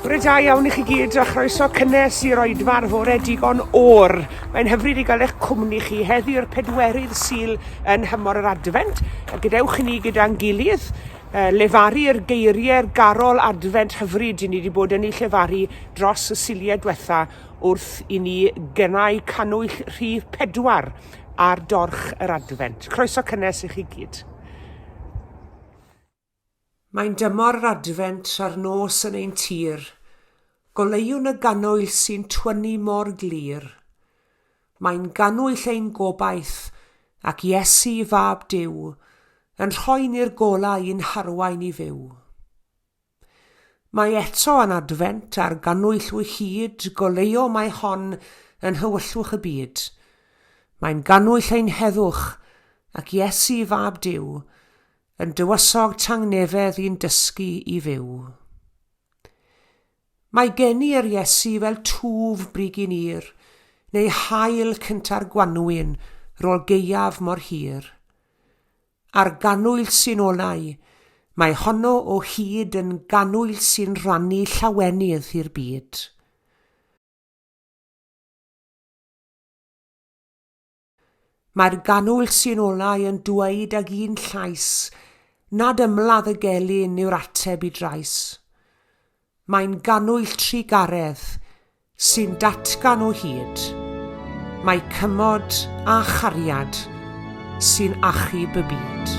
Bore da iawn i chi gyd a chroeso cynnes i'r oedfa'r fore digon o'r. Mae'n hyfryd i gael eich cwmni chi heddiw'r 4 Sul yn hymor yr Adfent. Gadewch i ni gyda'n gilydd lefaru'r geiriau'r garol Adfent hyfryd i ni wedi bod yn ei llefaru dros y siliau diwetha wrth i ni gynnau canwyll rhif 4 ar dorch yr Adfent. Croeso cynnes i chi gyd. Mae'n dymor yr Adfent a'r nos yn ein tir. Goleiwn y ganwyll sy'n twynu mor glir. Mae'n ganwyll ein gobaith ac Iesu fab Duw yn rhoi ni'r golau i'n harwain i fyw. Mae eto yn Adfent a'r ganwyll wy hyd goleio mae hon yn hywyllwch y byd. Mae'n ganwyll ein heddwch ac Iesu fab Duw yn dywysog tangnefedd i'n dysgu i fyw. Mae gen i'r Iesu fel twf brig i nir, neu hael cynta'r gwanwyn rôl geiaf mor hir. A'r ganwyll sy'n olau, mae honno o hyd yn ganwyll sy'n rannu llawenydd i'r byd. Mae'r ganwyll sy'n olau yn dweud ag un llais, nad ymladd y gelyn yw'r ateb i drais. Mae'n ganwyll trigaredd sy'n datgan o hyd. Mae cymod a chariad sy'n achub y byd.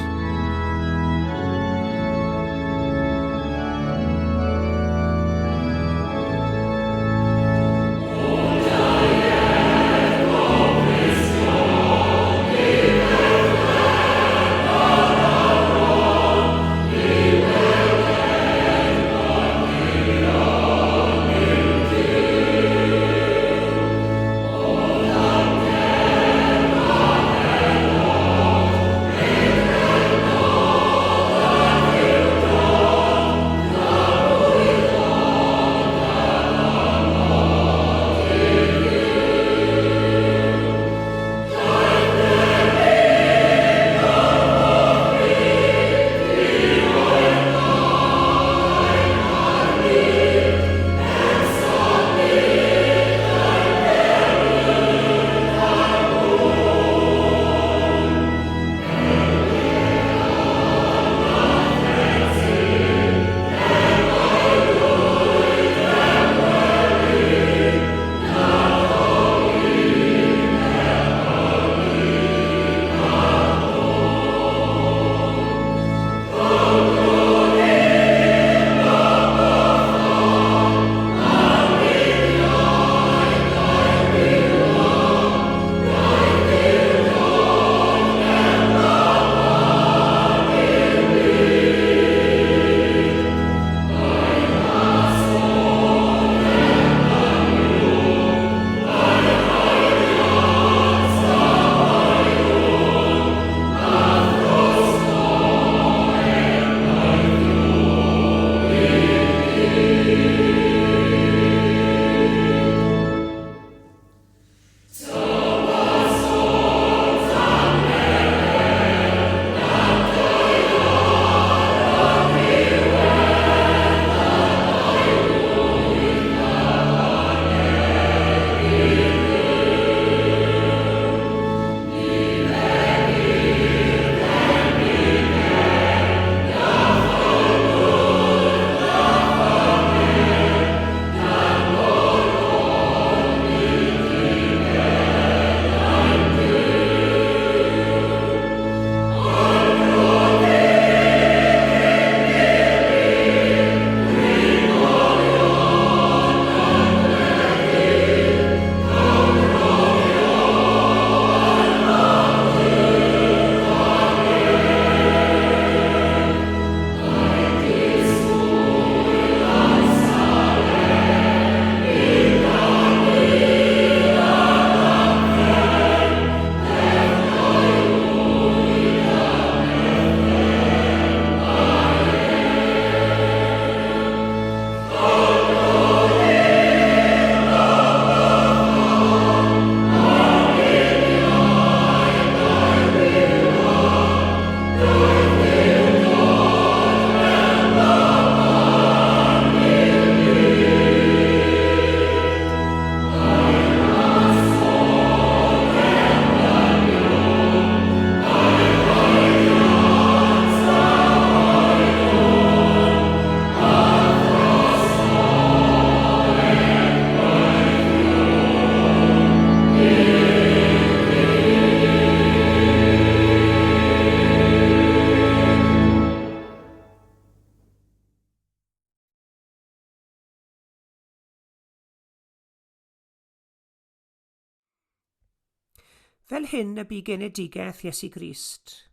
Fel hyn y bu genedigaeth Iesu Grist.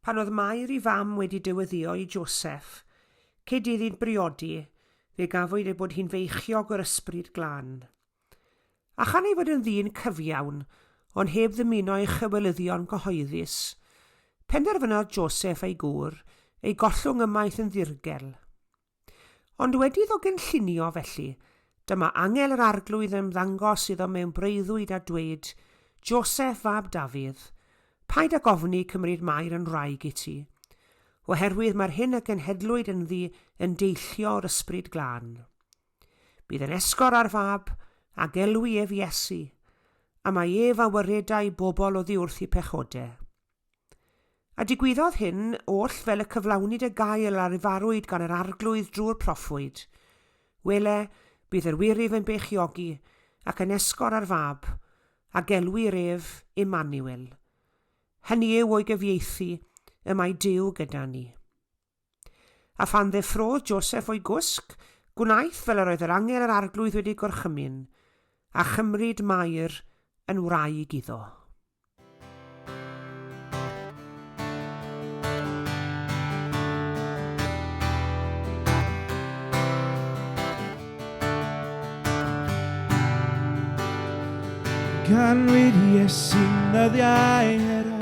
Pan oedd Mair ei fam wedi diweddio i Joseph, cyd iddy'n briodi, fe gafwyd ei bod hi'n feichiog o'r ysbryd glân. A chan ei fod yn ddyn cyfiawn, ond heb ddymuno ei chywelyddion cyhoeddus, penderfynodd Joseph ei gŵr, ei gollwng ymaith yn ddirgel. Ond wedi iddo gynllunio felly, dyma angel yr arglwydd yn ddangos iddo mewn breuddwyd a dweud, Joseph fab Dafydd, paid â gofni cymryd Mair yn wraig i ti, oherwydd mae'r hyn y genhedlwyd yn ddi yn deillio o'r ysbryd glân. Bydd yn esgor ar fab, a gelwi ef Iesu, a mae ef awyredau bobl oddi wrth i pechodau. A digwyddodd hyn oll fel y cyflawnid y gael ar ei farwyd gan yr arglwydd drwy'r proffwyd. Wele, bydd yr wirif yn beichiogi ac yn esgor ar fab, a gelwir ef Emmanuel. Hynny yw o'i gyfieithu y mae Duw gyda ni. A phan ddeffrodd Joseph o'i gwsg, gwnaeth fel yr oedd yr angel yr arglwydd wedi gorchymyn, a chymryd Mair yn wraig iddo. Ganwyd Iesu'n ddyddiau hero,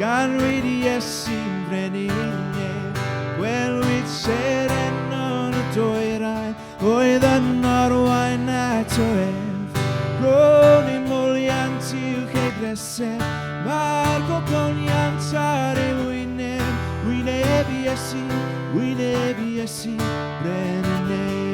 ganwyd Iesu'n brenhineb, gwelwyd seren o'n y dwyrain, oedd yn orwain at o ef. Ro'n i mwliant i'w chegresef, mae'r gogoniant ar ei wyneb, wyneb Iesu brenhineb.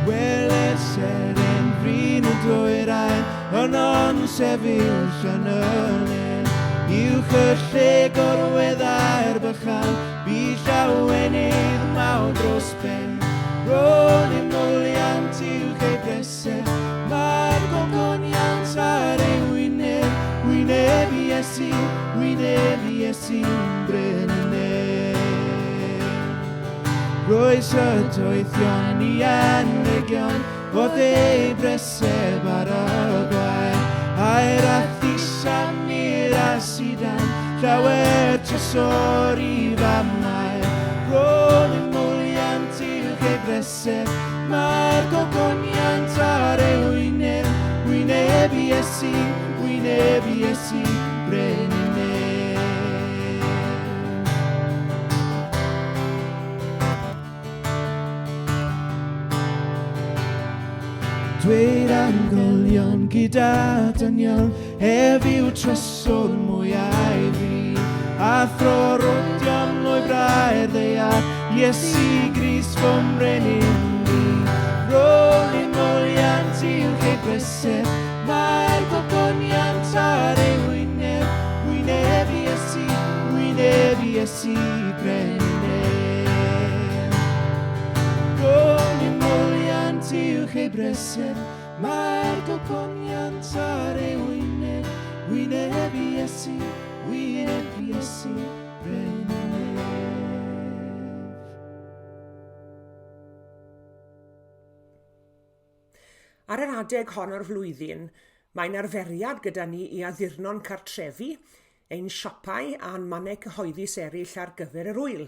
Weled seren brin y dwyrain, yn o'n sefyll yn ynel. Uwch y lle gorweddau'r bychan, bu llawenydd mawr dros ben. Ro'n i mwliant uwch ei bresef, mae'r gogoniant ar ei wyneb, wyneb Iesu brenhineb. Roes y doethion i anregion, oedd ei bresef ar y gwain. A'r athisan i'r asidan, llawer trysor i famau. Ro'n i mwliant i'w bresef, mae'r gogoniant ar ei wyneb, wyneb Iesu brenhineb. Dweud angolion gyda dynion, ef yw tryswr mwyau fi, a throrodion o'i brau'r ddeiar, Iesu Grist fy mrenhin ni. Ro'n i mwliant i'w chegresef, mae'r gogoniant ar ei wyneb, wyneb Iesu brenhineb. Ro'n i mwliant i'w chegresef, mae'r gogoniant ar ei wyneb, wyneb Iesu brenhineb. Ar yr adeg hon o'r flwyddyn, mae'n arferiad gyda ni i addurno'n cartrefi, ein siopau a'n mannau cyhoeddus eraill ar gyfer yr wyl.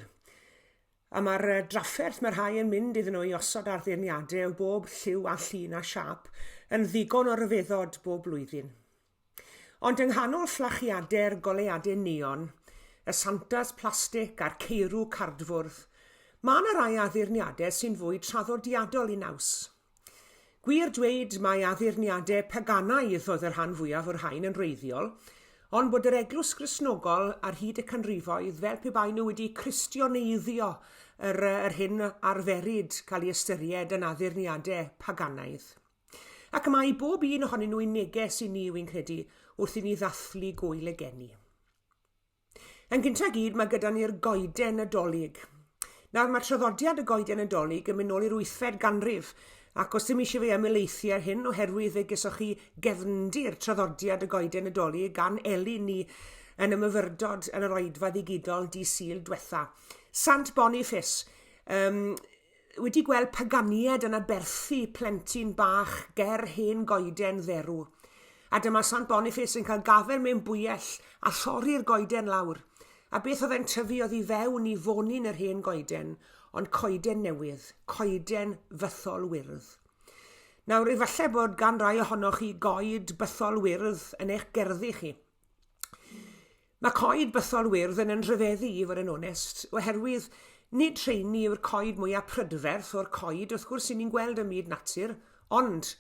A mae'r drafferth mae'r rhai yn mynd iddyn nhw i osod arddurniadau o bob lliw a llun a siap yn ddigon o ryfeddod bob blwyddyn. Ond yng nghanol fflachiadau'r goleuadau neon, y santas plastig a'r ceirw cardfwrdd, mae yna rai addurniadau sy'n fwy traddodiadol i naws. Gwir dweud mae addurniadau paganaidd oedd yr rhan fwyaf o'r rhain yn wreiddiol, ond bod yr eglwys Gristnogol ar hyd y canrifoedd fel pe bai nhw wedi cristioneiddio yr hyn arferid cael ei ystyried yn addurniadau paganaidd. Ac mae bob un ohonyn nhw yn neges i ni wy'n credu wrth i ni ddathlu gwyl y geni. Yn gyntaf gyd mae gyda ni'r goeden nadolig. Nawr mae traddodiad y goeden nadolig yn mynd nôl i'r 8fed ganrif, ac os dim eisiau fi ymelaethu ar hyn oherwydd y geswch chi gefndir traddodiad y goeden nadolig gan Elin ni yn y myfyrdod yn yr oedfa ddigidol dydd Sul diwetha. Sant Boniface wedi gweld paganiad yn aberthu plentyn bach ger hen goeden dderw. A dyma Sant Boniface yn cael gafer mewn bwyell a thorri'r goeden lawr. A beth oedd e'n tyfu oedd i fewn i fonin yr hen goeden, ond coeden newydd, coeden fythol wyrdd. Nawr, efallai bod gan rai ohonoch chi goed bythol wyrdd yn eich gerddi chi. Mae coed bythol wyrdd yn rhyfeddu i fod yn onest, oherwydd nid treini yw'r coed mwyaf prydferth o'r coed, wrth gwrs ni'n gweld y myd natur, ond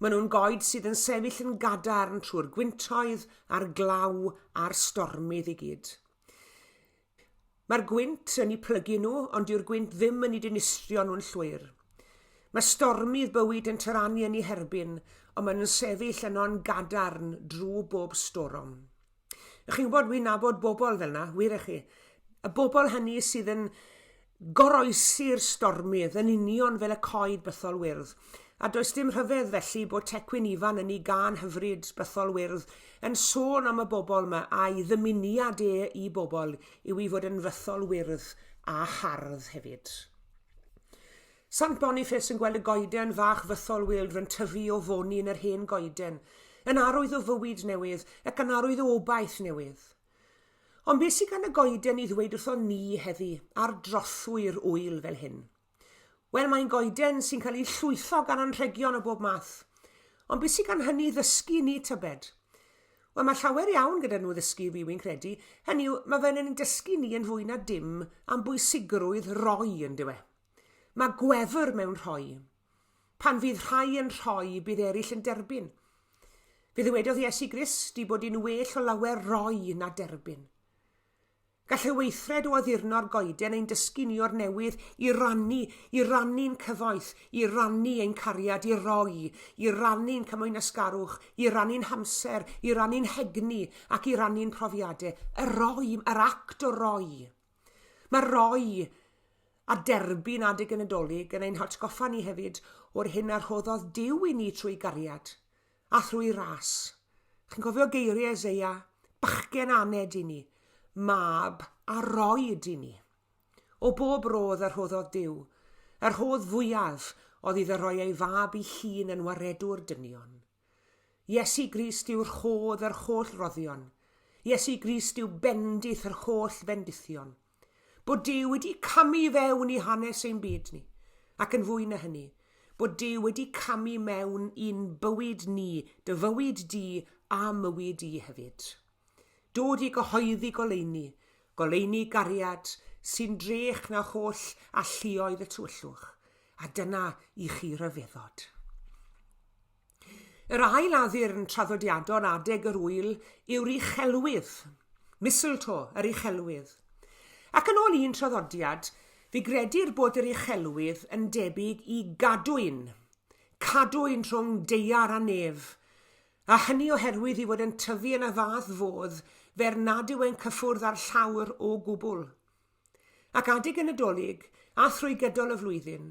maen nhw'n goed sydd yn sefyll yn gadarn trwy'r gwyntoedd a'r glaw a'r stormydd i gyd. Mae'r gwynt yn eu plygu nhw, ond yw'r gwynt ddim yn eu dinistrio nhw'n llwyr. Mae stormydd bywyd yn tyrannu yn ei herbyn, ond maen nhw'n sefyll yno'n gadarn drwy bob storom. Ych chi'n gwybod, wy'n nabod bobl fel yna, wir eich chi. Y bobl hynny sydd yn goroesi'r stormydd yn union fel y coed bythol wyrdd. A does dim rhyfedd felly bod tecwyn ifan yn ei gan hyfryd bythol wyrdd yn sôn am y bobl yma a'i ddymuniad i bobl yw i fod yn fythol wyrdd a hardd hefyd. Sant Boniface yn gweld y goeden fach fythol wyrdd yn tyfu o foni yn yr hen goeden, yn arwydd o fywyd newydd ac yn arwydd o obaith newydd. Ond beth sydd gan y goeden i ddweud wrtho ni heddi ar drothwy'r wyl fel hyn? Wel, mae'n goeden sy'n cael ei llwytho gan anrhegion o bob math. Ond beth sydd gan hynny ddysgu ni tybed? Wel, mae llawer iawn gyda nhw ddysgu fi wy'n credu. Hynny yw, mae fe'n yn dysgu ni yn fwy na dim am bwysigrwydd roi yn dywe. Mae gwefr mewn rhoi. Pan fydd rhai yn rhoi, bydd eraill yn derbyn. Fe ddywedodd Iesu Grist i bod i'n well o lawer roi na derbyn. Gall y weithred o addurno'r goeden ein dysgu ni o'r newydd i rannu'n cyfoeth, i rannu ein cariad, i roi, i rannu'n cymwyn ysgarwch, i rannu'n hamser, i rannu'n hegni ac i rannu'n profiadau. Yr act o roi. Mae roi a derbyn adeg yn y dolyg yn ein hatgoffa ni hefyd o'r hyn a rhoddodd Duw i ni trwy gariad a thrwy ras. Chi'n cofio geiriau Eseia, bachgen aned i ni, mab a roed i ni. O bob rodd a rhoddodd Duw, yr rhodd fwyaf oedd iddo roi ei fab i hun yn waredwr dynion. Iesu Grist yw'r rhodd yr holl roddion. Iesu Grist yw bendith yr holl bendithion. Bod Duw wedi camu fewn i hanes ein byd ni, ac yn fwy na hynny, bod Duw wedi camu mewn i'n bywyd ni, dy fywyd di a mywyd di hefyd. Dod i gyhoeddi goleini gariad sy'n drech na holl a lluoedd y tywyllwch, a dyna i chi ryfeddod. Yr ail addur yn traddodiadol adeg yr wyl yw'r uchelwydd, mistletoe, yr uchelwydd. Ac yn ôl un traddodiad, fi gredu'r bod yr uchelwydd yn debyg i cadwyn rhwng deiar a nef, a hynny oherwydd i fod yn tyfu yn y fath fodd fer nad yw e'n cyffwrdd ar llawr o gwbl. Ac adeg yn y dolyg, a thrwy gydol y flwyddyn,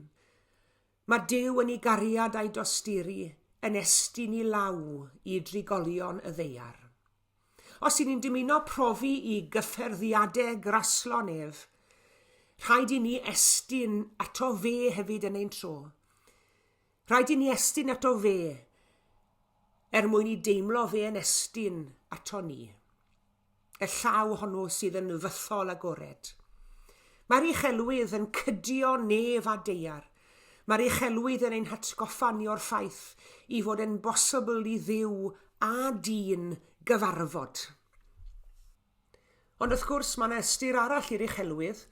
mae Duw yn ei gariad a'i dosturi yn estyn i law i drigolion y ddeiar. Os y'n ni'n dymuno profi i gyfferddiadau graslo nef, rhaid i ni estyn ato fe hefyd yn ein tro. Rhaid i ni estyn ato fe mwyn i deimlo fe yn estyn ato ni. Y llaw honno sydd yn fythol agored. Mae'r uchelwydd yn cydio nef a deiar. Mae'r uchelwydd yn ein hatgoffa ni o'r ffaith i fod yn bosibl i Dduw a dyn gyfarfod. Ond wrth gwrs mae yna ystyr arall i'r uchelwydd.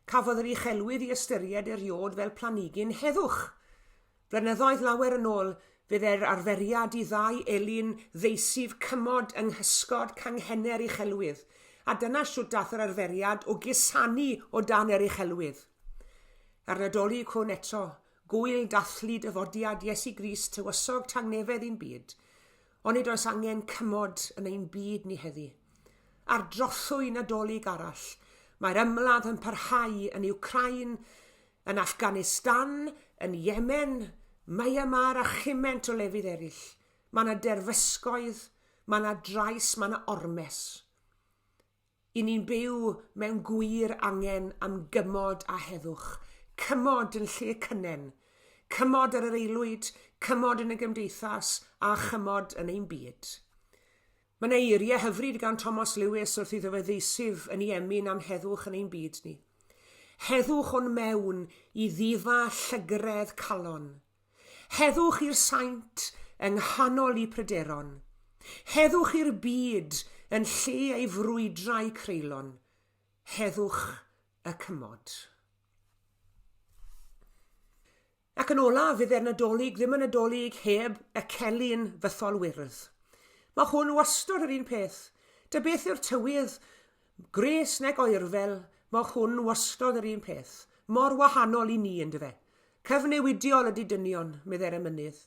Cafodd yr uchelwydd i ystyried eriod fel planigyn heddwch. Blynyddoedd lawer yn ôl, fydd arferiad i ddau elyn ddeisif cymod yng nghysgod canghenna'r uchelwydd, a dyna siwt dath yr arferiad o gusanu o dan yr uchelwydd. Ar Nadolig hwn eto, gwyl dathlu dyfodiad Iesu Grist tywysog tangnefedd i'n byd, ond nid oes angen cymod yn ein byd ni heddi. Ar drothwy Nadolig arall, mae'r ymladd yn parhau yn Ukraine, yn Afghanistan, yn Yemen, Myanmar a chyment o lefydd eraill. Mae yna derfysgoedd, mae yna drais, mae yna ormes. I ni'n byw mewn gwir angen am gymod a heddwch, cymod yn lle cynnen, cymod ar yr aelwyd, cymod yn y gymdeithas a chymod yn ein byd. Mae yna eiriau hyfryd gan Thomas Lewis wrth iddo fe ddeisif yn ei emyn am heddwch yn ein byd ni. Heddwch o'n mewn i ddifa llygredd calon. Heddwch i'r saint yng nghanol i pryderon. Heddwch i'r byd yn lle ei frwydrau creulon. Heddwch y cymod. Ac yn olaf, fydd e'r Nadolig ddim yn Nadolig heb y celyn fythol wyrdd. Mae hwn wastod yr un peth. Dy beth yw'r tywydd, gres nag oerfel, mae hwn wastod yr un peth. Mor wahanol i ni yn dy fe. Cyfnewidiol ydy dynion, medde'r emynydd.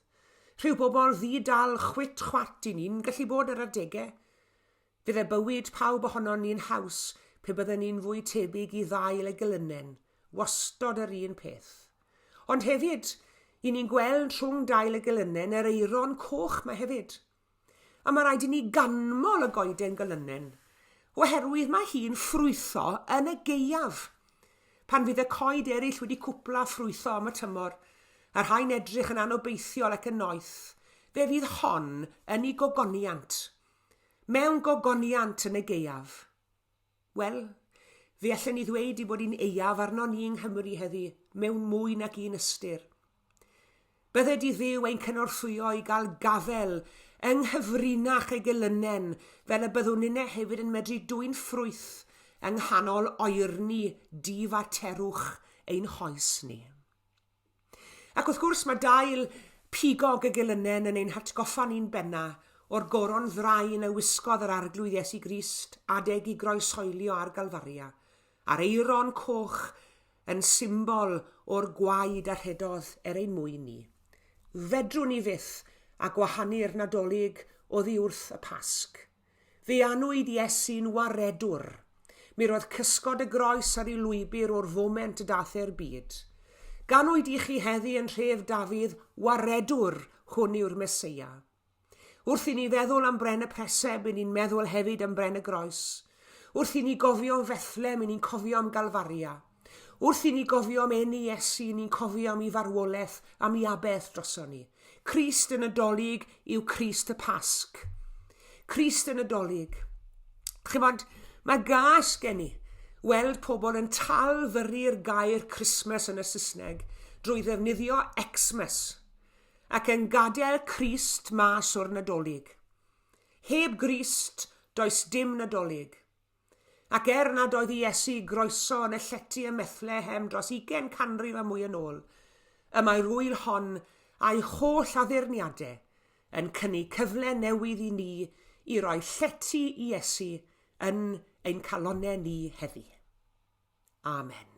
Rhyw bobl ddi-dal chwit-chwat i ni'n gallu bod ar adegau. Fydd e bywyd pawb ohonon ni'n haws pe bydden ni'n fwy tebyg i ddail y gylynen. Wastod yr un peth. Ond hefyd, i ni'n gweld rhwng dail y gylynen yr eiron coch mae hefyd. A mae rhaid i ni ganmol y goeden gylynen, oherwydd mae hi'n ffrwytho yn y gaeaf. Pan fydd y coed eraill wedi cwpla ffrwytho am y tymor, a'r rhain edrych yn anobeithiol ac yn noeth, fe fydd hon yn ei gogoniant. Mewn gogoniant yn y gaeaf. Wel, fe allan ni ddweud i bod hi'n eiaf arno ni yng Nghymru heddi, mewn mwy nag un ystyr. Bydde di Dduw ein cynorthwyo i gael gafel yng nghyfrinach ei gylynen fel y byddwn yna hefyd yn medru dwy'n ffrwyth yng nghanol oerni difaterwch ein hoes ni. Ac wrth gwrs mae dail pigog y gylynen yn ein hatgoffa ni'n benna o'r goron ddrain y wisgodd yr arglwydd Iesu Grist adeg i groesoelio ar Galfaria, a'r eiron coch yn symbol o'r gwaed a rhedodd ein mwyn ni. Fedrwn ni fyth a gwahanu'r Nadolig oddi wrth y Pasg. Fe anwyd Iesu'n waredwr. Mi roedd cysgod y groes ar ei lwybr o'r foment y dath e'r byd. Ganwyd i chi heddi yn tref Dafydd waredwr hwn yw'r Meseia. Wrth i ni feddwl am Bren y Preseb, i ni'n meddwl hefyd am Bren y Groes. Wrth i ni gofio Fethlem, i ni'n cofio am Galfaria. Wrth i ni gofio am eni Iesu, ni'n cofio am ei farwolaeth, am ei aberth droson ni. Crist yn Nadolig yw Crist y Pasg. Crist yn Nadolig. Chymod, mae gas gen i weld pobl yn talfyru'r gair Christmas yn y Saesneg drwy ddefnyddio Xmas ac yn gadael Crist mas o'r Nadolig. Heb Grist does dim Nadolig. Ac nad oedd Iesu groeso yn y llety y Methlehem dros 20 canrif a mwy yn ôl, y mae'r wyl hon a'i holl addurniadau yn cynnig cyfle newydd i ni i roi llety i Iesu yn ein calonnau ni heddi. Amen.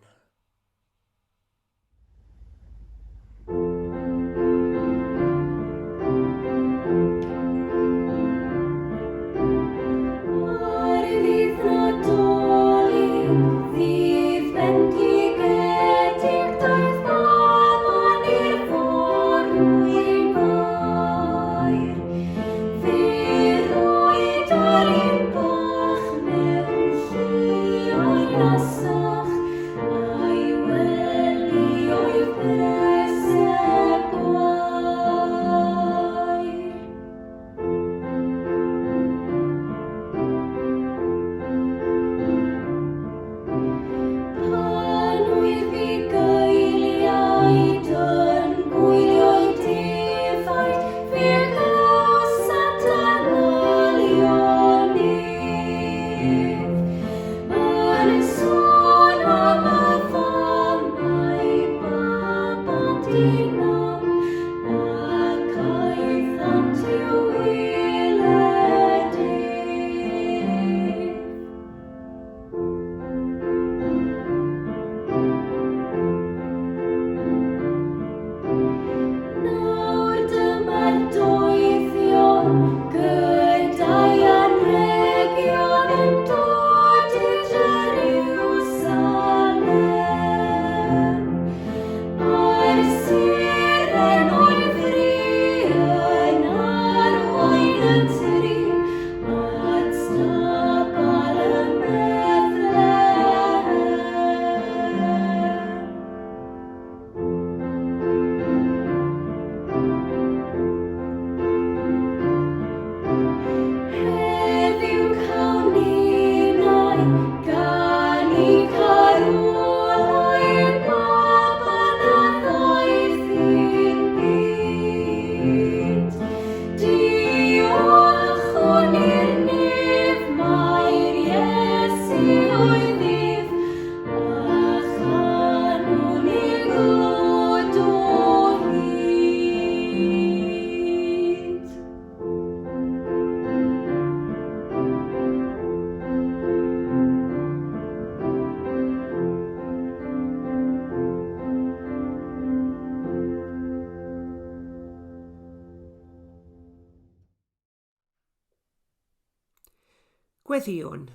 Gweddiwn.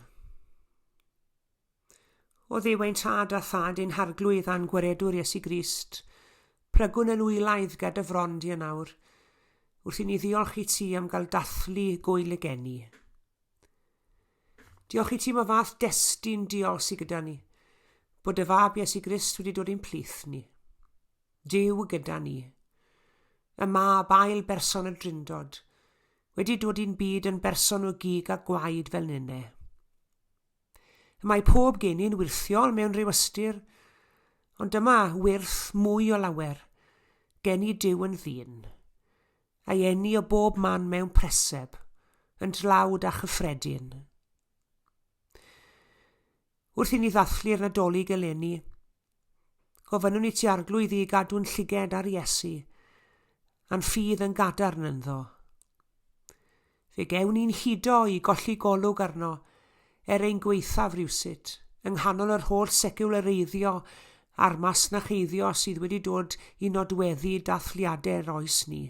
O ddiw ein tad a thad ein harglwydd a'n gwaredwr Iesu Grist, prygwn yn wylaidd gyda fron di yn awr, wrth i ni ddiolch i ti am gael dathlu gwyl y geni. Diolch i ti mae fath destun diolch sydd gyda ni, bod y fab Iesu Grist wedi dod i'n plith ni. Dyw gyda ni. Y mab ail berson y drindod, wedi dod i'n byd yn berson o gig a gwaed fel nynne. Mae pob geni'n wirthiol mewn ryw ystyr, ond dyma wirth mwy o lawer, geni Dyw yn ddyn, a'i eni o bob man mewn preseb, yn dlawd a chyffredin. Wrth i ni ddathlu'r Nadolig eleni, gofynnwn i ti arglwydd i gadw'n llyged ar Iesu, a'n ffydd yn gadarn ynddo. Fe gewn ni'n hudo i golli golwg arno, ein gweithaf rywsut, yng nghanol yr holl seculareiddio a'r masnacheiddio sydd wedi dod i nodweddu dathliadau'r oes ni.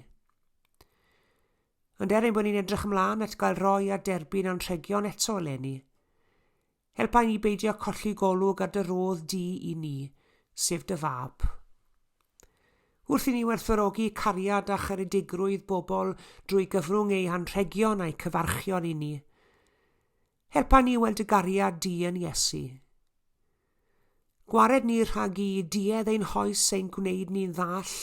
Ond ein bod ni'n edrych ymlaen at gael roi a derbyn anrhegion eto eleni, helpa ni beidio colli golwg ar dy rodd di i ni, sef dy fab. Wrth i ni werthfawrogi cariad a charedigrwydd bobl drwy gyfrwng ei anrhegion a'i cyfarchion i ni, helpa ni weld y gariad di yn Iesu. Gwared ni rhag i diedd ein hoes ein gwneud ni'n ddall,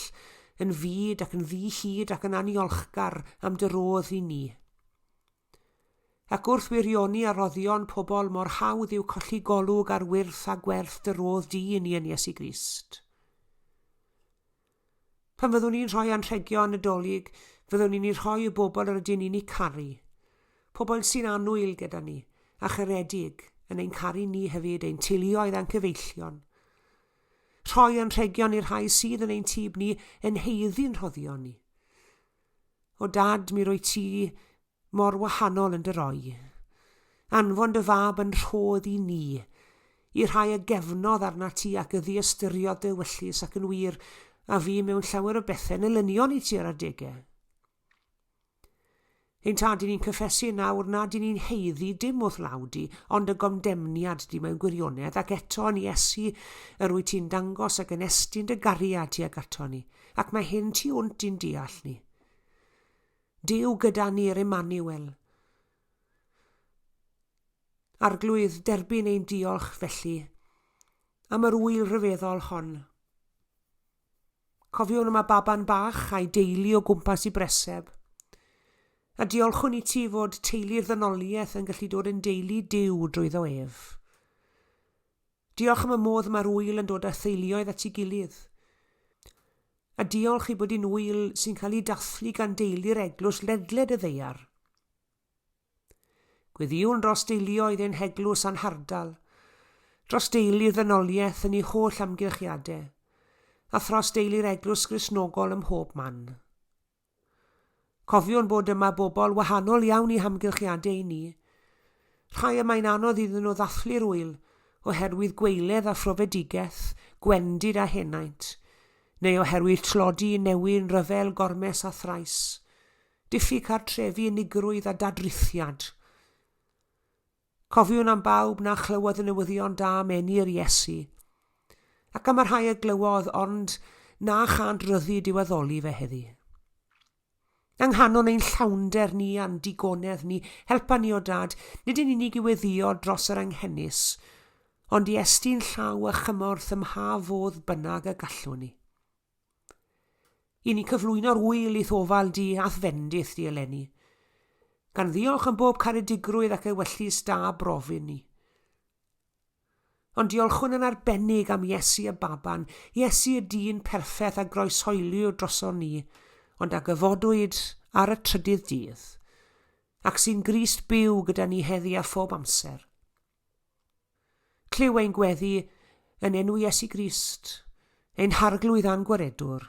yn fyd ac yn ddi-hyd ac yn aniolchgar am dy rodd i ni. Ac wrth wirioni a roddion pobl mor hawdd yw colli golwg ar wirth a gwerth dy rodd di i ni yn Iesu Grist. Pan fyddwn ni'n rhoi anrhegion Nadolig, fyddwn ni'n rhoi y bobl yr ydyn ni'n ei caru. Pobl sy'n anwyl gyda ni, a charedig yn ein caru ni hefyd ein teuluoedd a'n cyfeillion. Rhoi anrhegion i'r rhai sydd yn ein tîb ni yn heiddi'n rhoddion ni. O dad, mi rwy ti mor wahanol yn dy roi. Anfon dy fab yn rhodd i ni, i rhai y gefnodd arna ti ac y ddiastyriod dy wyllus ac yn wir, a fi mewn llawer o bethau yn elynion i ti ar adegau. Ein tad i ni'n cyffesu nawr nad i ni'n heiddi dim wrth lawdi, ond y gomdemniad di mewn gwirionedd, ac eto yn Iesu yr wyt ti'n dangos ac yn estyn dy gariad ti ag ato ni, ac mae hyn ti wnt i'n deall ni. Dyw gyda ni'r Emmanuel. Arglwydd derbyn ein diolch felly, am yr wyl rhyfeddol hon. Cofiwn yma baban bach a'i deulu o gwmpas i breseb, a diolchwn i ti fod teulu'r ddynoliaeth yn gallu dod yn deulu Dyw drwyddo ef. Diolch am y modd mae'r wyl yn dod â theuluoedd at ei gilydd. A diolch i bod i'n wyl sy'n cael ei dathlu gan deulu'r eglwys ledled y ddeiar. Gweddiwn dros deuluoedd ein heglwys a'n hardal, dros deulu'r ddynoliaeth yn ei holl amgylchiadau, a thros deulu'r eglwys Gristnogol ym mhob man. Cofiwn bod yma bobl wahanol iawn i hamgylchiadau i ni. Rhai yma'n anodd iddyn nhw ddathlu'r wyl oherwydd gweiledd a phrofedigaeth, gwendid a henaint, neu oherwydd tlodi newyn ryfel gormes a thrais, diffyg cartrefi unigrwydd a dadrithiad. Cofiwn am bawb na chlywed y newyddion da menu'r Iesu, ac am yr rhai y glywodd ond na chant ryddu diweddoli fe heddi. Anghanon ein llawnder ni a'n digonedd ni, helpa ni o dad, nid yn unig i weddio dros yr anghennus, ond i estyn llaw a chymorth ym mha fodd bynnag y gallwn ni. I ni cyflwyno'r wyl i ddofal di athfendith di eleni, gan ddiolch yn bob caredigrwydd ac ewyllus da brofyn ni. Ond diolchwn yn arbennig am Iesu y baban, Iesu y dyn perffeth a groeshoeliw droson ni, ond a gyfodwyd ar y trydydd dydd, ac sy'n Grist byw gyda ni heddi a phob amser. Clyw ein gweddi yn enw Iesu Grist, ein harglwydd a'n gwaredwr,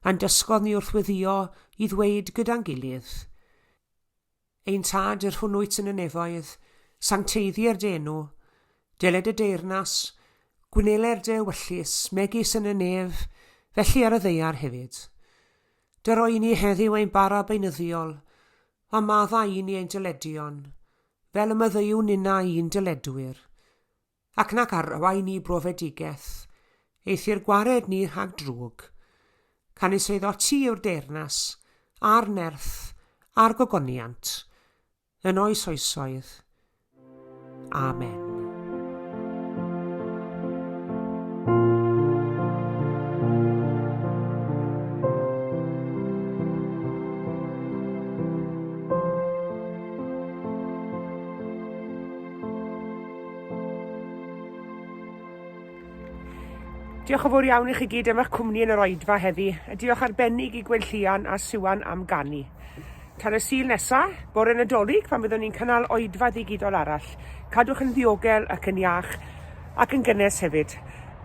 a'n dysgodd ni wrth weddio i ddweud gyda'n gilydd. Ein tad yr hwnnwyt yn y nefoedd, sancteiddi'r dy enw, deled y deyrnas, gwyneler dy ewyllus, megis yn y nef, felly ar y ddeiar hefyd. Dyro i ni heddiw ein bara beunyddiol, a madda i ni ein dyledion, fel y myddeiwn unna un dyledwyr, ac nac arwain ni brofedigaeth, eithir gwared ni rhag drwg, canis oedd o ti yw'r deyrnas, a'r nerth, a'r gogoniant, yn oes oesoedd. Amen. Diolch yn fawr iawn i chi gyd am eich cwmni yn yr oedfa heddi. A diolch arbennig i Gwenllian a Siwan am ganu. Tan y sul nesaf, bore Nadolig, pan byddwn ni'n cynnal oedfa ddigidol arall. Cadwch yn ddiogel ac yn iach ac yn gynnes hefyd.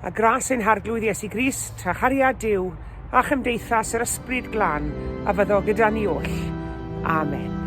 A gras ein harglwydd Iesu Grist, a chariad Duw, a chymdeithas yr ysbryd glân, a fyddo gyda ni oll. Amen.